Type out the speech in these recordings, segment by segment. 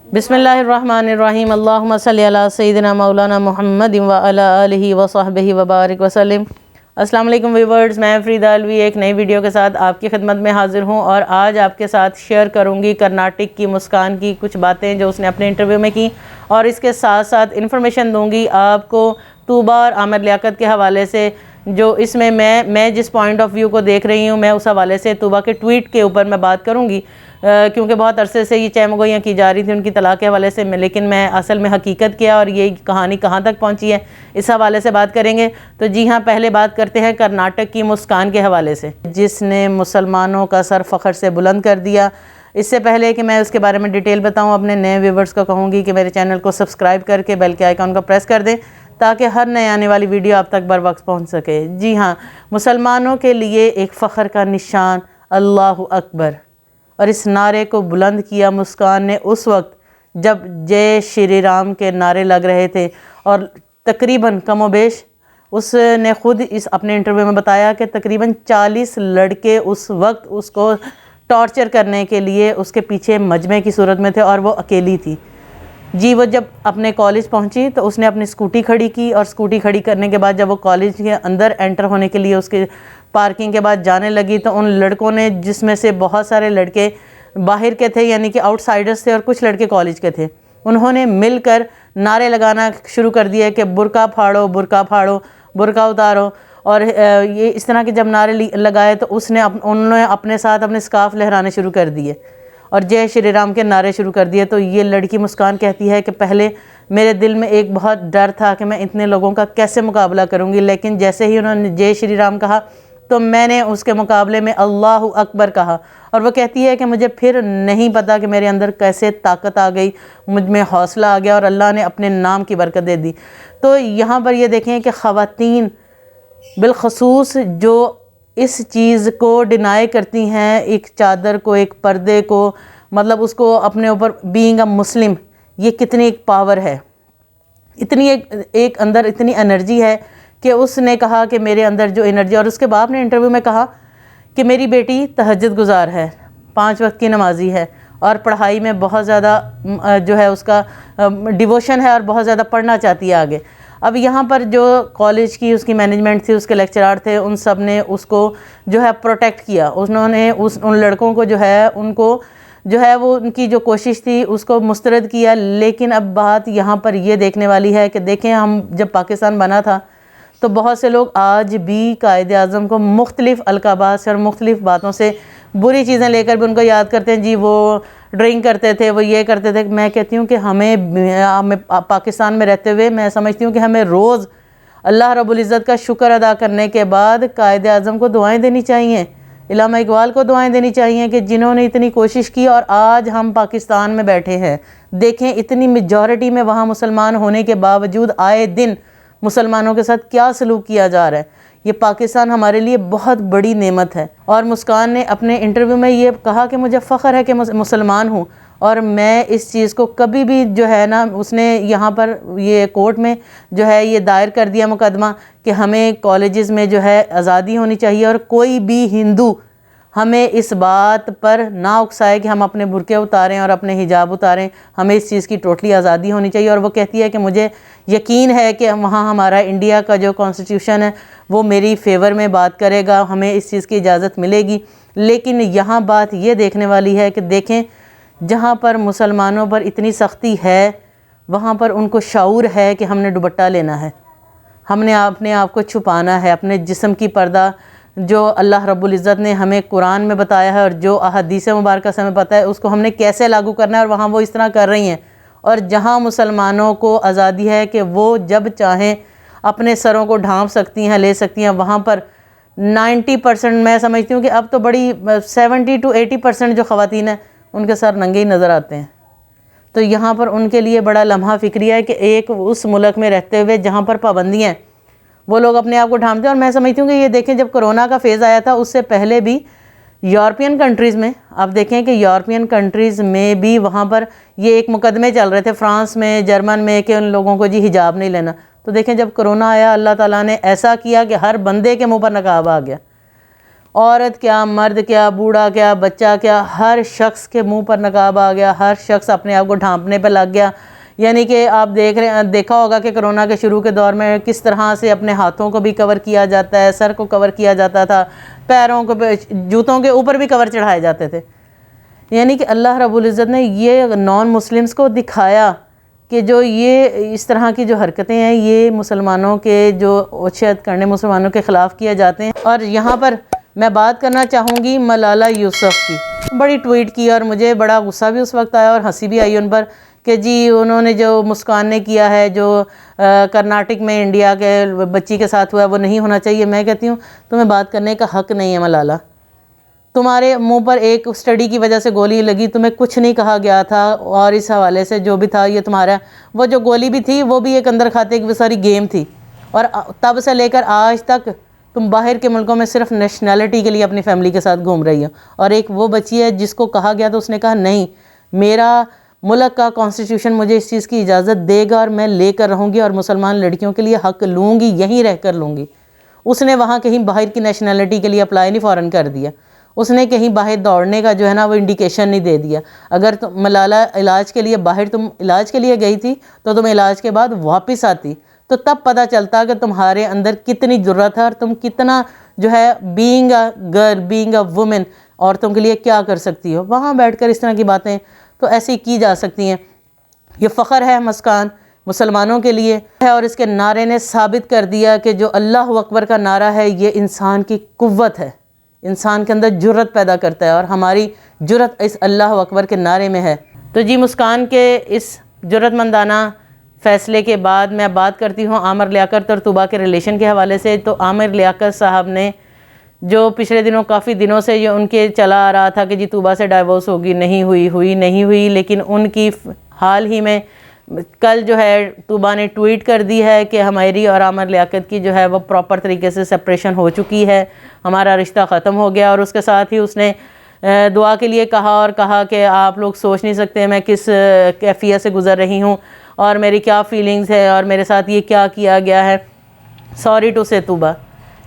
بسم اللہ الرحمن الرحیم اللہم صلی علی سیدنا مولانا محمد و علی آلہ و صحبہ وبارک وسلم۔ السلام علیکم ویورز، میں فریدہ الوی ایک نئی ویڈیو کے ساتھ آپ کی خدمت میں حاضر ہوں، اور آج آپ کے ساتھ شیئر کروں گی کرناٹک کی مسکان کی کچھ باتیں جو اس نے اپنے انٹرویو میں کی، اور اس کے ساتھ ساتھ انفارمیشن دوں گی آپ کو طوبیٰ اور عامر لیاقت کے حوالے سے، جو اس میں میں جس پوائنٹ آف ویو کو دیکھ رہی ہوں، میں اس حوالے سے طوبیٰ کے ٹویٹ کے اوپر میں بات کروں گی، کیونکہ بہت عرصے سے یہ چہمگوئیاں کی جا رہی تھیں ان کی طلاق کے حوالے سے، لیکن میں اصل میں حقیقت کیا اور یہ کہانی کہاں تک پہنچی ہے اس حوالے سے بات کریں گے۔ تو جی ہاں، پہلے بات کرتے ہیں کرناٹک کی مسکان کے حوالے سے، جس نے مسلمانوں کا سر فخر سے بلند کر دیا۔ اس سے پہلے کہ میں اس کے بارے میں ڈیٹیل بتاؤں، اپنے نئے ویورز کو کہوں گی کہ میرے چینل کو سبسکرائب کر کے بیل کے آئیکن کو پریس کر دیں تاکہ ہر نئے آنے والی ویڈیو آپ تک بر وقت پہنچ سکے۔ جی ہاں، مسلمانوں کے لیے ایک فخر کا نشان اللہ اکبر، اور اس نعرے کو بلند کیا مسکان نے اس وقت جب جے شری رام کے نعرے لگ رہے تھے، اور تقریباً کم و بیش اس نے خود اس اپنے انٹرویو میں بتایا کہ تقریباً 40 لڑکے اس وقت اس کو ٹارچر کرنے کے لیے اس کے پیچھے مجمع کی صورت میں تھے، اور وہ اکیلی تھی۔ جی، وہ جب اپنے کالج پہنچی تو اس نے اپنی اسکوٹی کھڑی کی، اور اسکوٹی کھڑی کرنے کے بعد جب وہ کالج کے اندر انٹر ہونے کے لیے اس کے پارکنگ کے بعد جانے لگی، تو ان لڑکوں نے، جس میں سے بہت سارے لڑکے باہر کے تھے یعنی کہ آؤٹ سائڈرز تھے اور کچھ لڑکے کالج کے تھے، انہوں نے مل کر نعرے لگانا شروع کر دیا کہ برقع پھاڑو، برقع پھاڑو، برقع اتارو، اور یہ اس طرح کے جب نعرے لگائے تو انہوں نے اپنے ساتھ اپنے سکارف لہرانے شروع کر دیے اور جے شری رام کے نعرے شروع کر دیے۔ تو یہ لڑکی مسکان کہتی ہے کہ پہلے میرے دل میں ایک بہت ڈر تھا کہ میں اتنے لوگوں کا کیسے مقابلہ کروں گی، لیکن جیسے ہی انہوں نے جے شری رام کہا تو میں نے اس کے مقابلے میں اللہ اکبر کہا، اور وہ کہتی ہے کہ مجھے پھر نہیں پتا کہ میرے اندر کیسے طاقت آ گئی، مجھ میں حوصلہ آ گیا، اور اللہ نے اپنے نام کی برکت دے دی۔ تو یہاں پر یہ دیکھیں کہ خواتین بالخصوص جو اس چیز کو ڈینائی کرتی ہیں، ایک چادر کو، ایک پردے کو، مطلب اس کو اپنے اوپر بینگ اے مسلم، یہ کتنی ایک پاور ہے، اتنی ایک اندر اتنی انرجی ہے کہ اس نے کہا کہ میرے اندر جو انرجی، اور اس کے باپ نے انٹرویو میں کہا کہ میری بیٹی تہجد گزار ہے، 5 وقت کی نمازی ہے، اور پڑھائی میں بہت زیادہ جو ہے اس کا ڈیووشن ہے، اور بہت زیادہ پڑھنا چاہتی ہے آگے۔ اب یہاں پر جو کالج کی اس کی مینجمنٹ تھی، اس کے لیکچرار تھے، ان سب نے اس کو جو ہے پروٹیکٹ کیا، انہوں نے ان لڑکوں کو جو ہے ان کو جو ہے وہ ان کی جو کوشش تھی اس کو مسترد کیا۔ لیکن اب بات یہاں پر یہ دیکھنے والی ہے کہ دیکھیں، ہم جب پاکستان بنا تھا تو بہت سے لوگ آج بھی قائد اعظم کو مختلف القابات سے اور مختلف باتوں سے بری چیزیں لے کر بھی ان کو یاد کرتے ہیں، جی وہ ڈرنک کرتے تھے، وہ یہ کرتے تھے۔ میں کہتی ہوں کہ ہمیں پاکستان میں رہتے ہوئے میں سمجھتی ہوں کہ ہمیں روز اللہ رب العزت کا شکر ادا کرنے کے بعد قائد اعظم کو دعائیں دینی چاہیے، علامہ اقبال کو دعائیں دینی چاہیے کہ جنہوں نے اتنی کوشش کی، اور آج ہم پاکستان میں بیٹھے ہیں۔ دیکھیں اتنی میجورٹی میں وہاں مسلمان ہونے کے باوجود آئے دن مسلمانوں کے ساتھ کیا سلوک کیا جا رہا ہے۔ یہ پاکستان ہمارے لیے بہت بڑی نعمت ہے، اور مسکان نے اپنے انٹرویو میں یہ کہا کہ مجھے فخر ہے کہ مسلمان ہوں، اور میں اس چیز کو کبھی بھی جو ہے نا، اس نے یہاں پر یہ کورٹ میں جو ہے یہ دائر کر دیا مقدمہ کہ ہمیں کالجز میں جو ہے آزادی ہونی چاہیے، اور کوئی بھی ہندو ہمیں اس بات پر نہ اکسائے کہ ہم اپنے برقعے اتاریں اور اپنے حجاب اتاریں، ہمیں اس چیز کی ٹوٹلی آزادی ہونی چاہیے۔ اور وہ کہتی ہے کہ مجھے یقین ہے کہ وہاں ہمارا انڈیا کا جو کانسٹیٹیوشن ہے وہ میری فیور میں بات کرے گا، ہمیں اس چیز کی اجازت ملے گی۔ لیکن یہاں بات یہ دیکھنے والی ہے کہ دیکھیں، جہاں پر مسلمانوں پر اتنی سختی ہے وہاں پر ان کو شعور ہے کہ ہم نے دوپٹہ لینا ہے، ہم نے اپنے آپ کو چھپانا ہے، اپنے جسم کی پردہ جو اللہ رب العزت نے ہمیں قرآن میں بتایا ہے اور جو احادیث مبارکہ سے ہمیں پتہ ہے، اس کو ہم نے کیسے لاگو کرنا ہے، اور وہاں وہ اس طرح کر رہی ہیں۔ اور جہاں مسلمانوں کو آزادی ہے کہ وہ جب چاہیں اپنے سروں کو ڈھانپ سکتی ہیں، لے سکتی ہیں، وہاں پر 90% میں سمجھتی ہوں کہ اب تو بڑی 70 to 80% جو خواتین ہیں ان کے سر ننگے ہی نظر آتے ہیں۔ تو یہاں پر ان کے لیے بڑا لمحہ فکریہ ہے کہ ایک اس ملک میں رہتے ہوئے جہاں پر پابندیاں ہیں وہ لوگ اپنے آپ کو ڈھانپتے ہیں۔ اور میں سمجھتی ہوں کہ یہ دیکھیں، جب کرونا کا فیز آیا تھا اس سے پہلے بھی یورپین کنٹریز میں آپ دیکھیں کہ یورپین کنٹریز میں بھی وہاں پر یہ ایک مقدمے چل رہے تھے، فرانس میں، جرمن میں، کہ ان لوگوں کو جی حجاب نہیں لینا۔ تو دیکھیں جب کرونا آیا اللہ تعالیٰ نے ایسا کیا کہ ہر بندے کے منہ پر نقاب آ گیا، عورت کیا، مرد کیا، بوڑھا کیا، بچہ کیا، ہر شخص کے منہ پر نقاب آ گیا، ہر شخص اپنے آپ کو ڈھانپنے پہ لگ گیا۔ یعنی کہ آپ دیکھا ہوگا کہ کرونا کے شروع کے دور میں کس طرح سے اپنے ہاتھوں کو بھی کور کیا جاتا ہے، سر کو کور کیا جاتا تھا، پیروں کو، جوتوں کے اوپر بھی کور چڑھائے جاتے تھے۔ یعنی کہ اللہ رب العزت نے یہ نان مسلمز کو دکھایا کہ جو یہ اس طرح کی جو حرکتیں ہیں یہ مسلمانوں کے جو اوچھت کرنے مسلمانوں کے خلاف کیا جاتے ہیں۔ اور یہاں پر میں بات کرنا چاہوں گی ملالہ یوسف کی۔ بڑی ٹویٹ کی اور مجھے بڑا غصہ بھی اس وقت آیا اور ہنسی بھی آئی ان پر کہ جی انہوں نے جو مسکان نے کیا ہے، جو کرناٹک میں انڈیا کے بچی کے ساتھ ہوا ہے وہ نہیں ہونا چاہیے۔ میں کہتی ہوں تمہیں بات کرنے کا حق نہیں ہے ملالہ، تمہارے منہ پر ایک سٹڈی کی وجہ سے گولی لگی، تمہیں کچھ نہیں کہا گیا تھا، اور اس حوالے سے جو بھی تھا یہ تمہارا، وہ جو گولی بھی تھی وہ بھی ایک اندر کھاتے کی ساری گیم تھی، اور تب سے لے کر آج تک تم باہر کے ملکوں میں صرف نیشنلٹی کے لیے اپنی فیملی کے ساتھ گھوم رہی ہو۔ اور ایک وہ بچی ہے جس کو کہا گیا تو اس نے کہا نہیں، میرا ملک کا کانسٹیٹیوشن مجھے اس چیز کی اجازت دے گا اور میں لے کر رہوں گی، اور مسلمان لڑکیوں کے لیے حق لوں گی، یہیں رہ کر لوں گی۔ اس نے وہاں کہیں باہر کی نیشنلٹی کے لیے اپلائی نہیں فوراً کر دیا، اس نے کہیں باہر دوڑنے کا جو ہے نا وہ انڈیکیشن نہیں دے دیا۔ اگر ملالہ علاج کے لیے باہر تم علاج کے لیے گئی تھی تو تم علاج کے بعد واپس آتی تو تب پتہ چلتا کہ تمہارے اندر کتنی جرأت ہے اور تم کتنا جو ہے being a girl, being a woman, عورتوں کے لیے کیا کر سکتی ہو۔ وہاں بیٹھ کر اس طرح کی باتیں تو ایسی کی جا سکتی ہیں۔ یہ فخر ہے مسکان مسلمانوں کے لیے ہے، اور اس کے نعرے نے ثابت کر دیا کہ جو اللہ اکبر کا نعرہ ہے یہ انسان کی قوت ہے، انسان کے اندر جرأت پیدا کرتا ہے، اور ہماری جرأت اس اللہ اکبر کے نعرے میں ہے۔ تو جی مسکان کے اس جرأت مندانہ فیصلے کے بعد میں بات کرتی ہوں عامر لیاقت اور طوبیٰ کے ریلیشن کے حوالے سے۔ تو عامر لیاقت صاحب نے جو پچھلے دنوں کافی دنوں سے یہ ان کے چلا آ رہا تھا کہ جی طوبیٰ سے ڈائیورس ہوگی، نہیں ہوئی، لیکن ان کی حال ہی میں کل جو ہے طوبیٰ نے ٹویٹ کر دی ہے کہ ہماری اور عامر لیاقت کی جو ہے وہ پراپر طریقے سے سپریشن ہو چکی ہے، ہمارا رشتہ ختم ہو گیا۔ اور اس کے ساتھ ہی اس نے دعا کے لیے کہا کہ آپ لوگ سوچ نہیں سکتے میں کس کیفیت سے گزر رہی ہوں اور میری کیا فیلنگز ہے اور میرے ساتھ یہ کیا کیا گیا ہے۔ سوری ٹو سے طوبیٰ،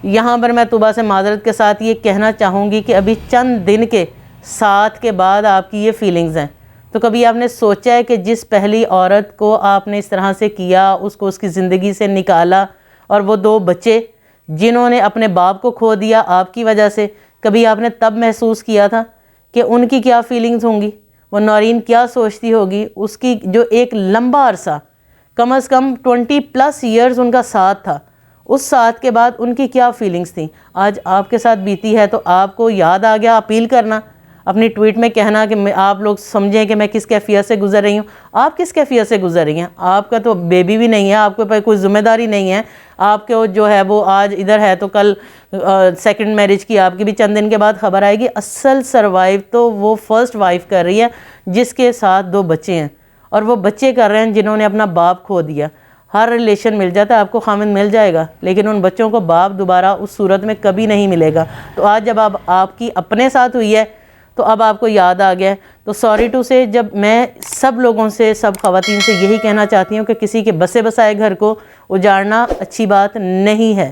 یہاں پر میں طوبیٰ سے معذرت کے ساتھ یہ کہنا چاہوں گی کہ ابھی چند دن کے ساتھ کے بعد آپ کی یہ فیلنگز ہیں، تو کبھی آپ نے سوچا ہے کہ جس پہلی عورت کو آپ نے اس طرح سے کیا، اس کو اس کی زندگی سے نکالا، اور وہ 2 بچے جنہوں نے اپنے باپ کو کھو دیا آپ کی وجہ سے، کبھی آپ نے تب محسوس کیا تھا کہ ان کی کیا فیلنگز ہوں گی، وہ نورین کیا سوچتی ہوگی؟ اس کی جو ایک لمبا عرصہ کم از کم 20+ ایئرز ان کا ساتھ تھا، اس ساتھ کے بعد ان کی کیا فیلنگز تھیں؟ آج آپ کے ساتھ بیتی ہے تو آپ کو یاد آ گیا اپیل کرنا، اپنی ٹویٹ میں کہنا کہ آپ لوگ سمجھیں کہ میں کس کیفیت سے گزر رہی ہوں۔ آپ کس کیفیت سے گزر رہی ہیں؟ آپ کا تو بیبی بھی نہیں ہے، آپ کے پاس کوئی ذمہ داری نہیں ہے، آپ کے جو ہے وہ آج ادھر ہے تو کل سیکنڈ میرج کی آپ کی بھی چند دن کے بعد خبر آئے گی۔ اصل سروائیو تو وہ فرسٹ وائف کر رہی ہے جس کے ساتھ 2 بچے ہیں، اور وہ بچے کر رہے ہیں جنہوں نے اپنا باپ کھو دیا۔ ہر ریلیشن مل جاتا ہے، آپ کو خامند مل جائے گا، لیکن ان بچوں کو باپ دوبارہ اس صورت میں کبھی نہیں ملے گا۔ تو آج جب آپ کی اپنے ساتھ ہوئی ہے تو اب آپ کو یاد آ گیا ہے، تو سوری ٹو سے جب میں سب لوگوں سے، سب خواتین سے یہی کہنا چاہتی ہوں کہ کسی کے بسے بسائے گھر کو اجاڑنا اچھی بات نہیں ہے،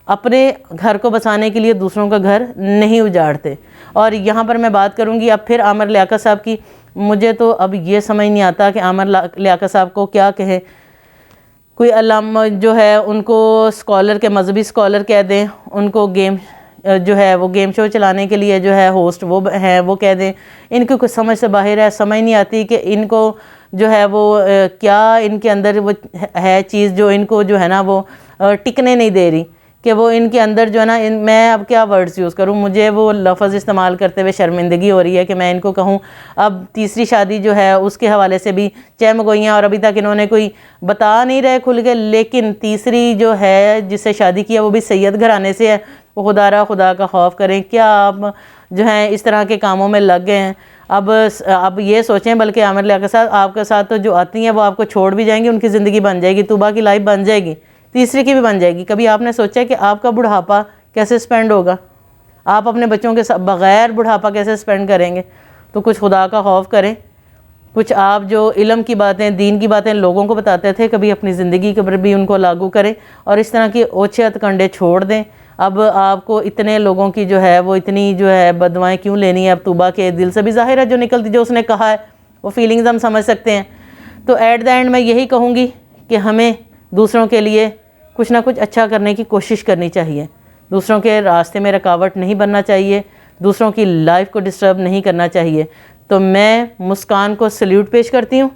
اپنے گھر کو بسانے کے لیے دوسروں کا گھر نہیں اجاڑتے۔ اور یہاں پر میں بات کروں گی اب پھر عامر لیاقت صاحب کی۔ مجھے تو اب یہ سمجھ نہیں آتا کہ عامر لیاقت صاحب کو کیا کہیں، کوئی علامہ جو ہے ان کو اسکالر کے مذہبی اسکالر کہہ دیں، ان کو گیم جو ہے وہ گیم شو چلانے کے لیے جو ہے ہوسٹ وہ ہیں وہ کہہ دیں، ان کی کچھ سمجھ سے باہر ہے۔ سمجھ نہیں آتی کہ ان کو جو ہے وہ کیا ان کے اندر وہ ہے چیز جو ان کو جو ہے نا وہ ٹکنے نہیں دے رہی، کہ وہ ان کے اندر جو ہے نا میں اب کیا ورڈز یوز کروں، مجھے وہ لفظ استعمال کرتے ہوئے شرمندگی ہو رہی ہے کہ میں ان کو کہوں۔ اب تیسری شادی جو ہے اس کے حوالے سے بھی چہمگوئیاں، اور ابھی تک انہوں نے کوئی بتا نہیں رہے کھل کے، لیکن تیسری جو ہے جس سے شادی کیا وہ بھی سید گھرانے سے ہے۔ وہ خدا کا خوف کریں، کیا آپ جو ہیں اس طرح کے کاموں میں لگ گئے ہیں؟ اب یہ سوچیں، بلکہ عامر لیاقت صاحب آپ کے ساتھ تو جو آتی ہیں وہ آپ کو چھوڑ بھی جائیں گی، ان کی زندگی بن جائے گی، طوبیٰ کی لائف بن جائے گی، تیسری کی بھی بن جائے گی۔ کبھی آپ نے سوچا کہ آپ کا بڑھاپا کیسے سپینڈ ہوگا؟ آپ اپنے بچوں کے بغیر بڑھاپا کیسے سپینڈ کریں گے؟ تو کچھ خدا کا خوف کریں، کچھ آپ جو علم کی باتیں، دین کی باتیں لوگوں کو بتاتے تھے، کبھی اپنی زندگی کے اوپر بھی ان کو لاگو کریں، اور اس طرح کی اوچھے ہتھ کنڈے چھوڑ دیں، اب آپ کو اتنے لوگوں کی جو ہے وہ اتنی جو ہے بددعائیں کیوں لینی ہے؟ اب طوبہ کے دل سے بھی ظاہر ہے جو نکلتی، جو اس نے کہا ہے وہ فیلنگز ہم سمجھ سکتے ہیں۔ تو ایٹ دا اینڈ میں یہی کہوں گی کہ ہمیں دوسروں کے لیے کچھ نہ کچھ اچھا کرنے کی کوشش کرنی چاہیے، دوسروں کے راستے میں رکاوٹ نہیں بننا چاہیے، دوسروں کی لائف کو ڈسٹرب نہیں کرنا چاہیے۔ تو میں مسکان کو سلیوٹ پیش کرتی ہوں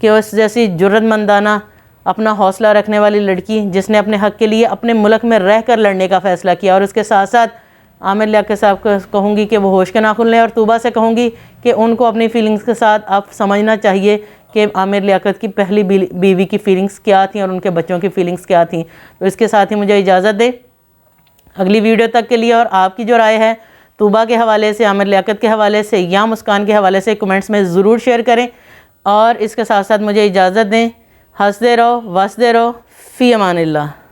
کہ اس جیسی جرأت مندانہ اپنا حوصلہ رکھنے والی لڑکی جس نے اپنے حق کے لیے اپنے ملک میں رہ کر لڑنے کا فیصلہ کیا، اور اس کے ساتھ ساتھ عامر لیاقت صاحب کو کہوں گی کہ وہ ہوش کے ناخن لیں، اور طوبہ سے کہوں گی کہ ان کو اپنی فیلنگز کے ساتھ اب سمجھنا چاہیے کہ عامر لیاقت کی پہلی بیوی کی فیلنگز کیا تھیں اور ان کے بچوں کی فیلنگز کیا تھیں۔ تو اس کے ساتھ ہی مجھے اجازت دے، اگلی ویڈیو تک کے لیے، اور آپ کی جو رائے ہے طوبہ کے حوالے سے، عامر لیاقت کے حوالے سے یا مسکان کے حوالے سے کمنٹس میں ضرور شیئر کریں، اور اس کے ساتھ ساتھ مجھے اجازت دیں۔ ہنستے رہو، وسدے رہو، فی امان اللہ۔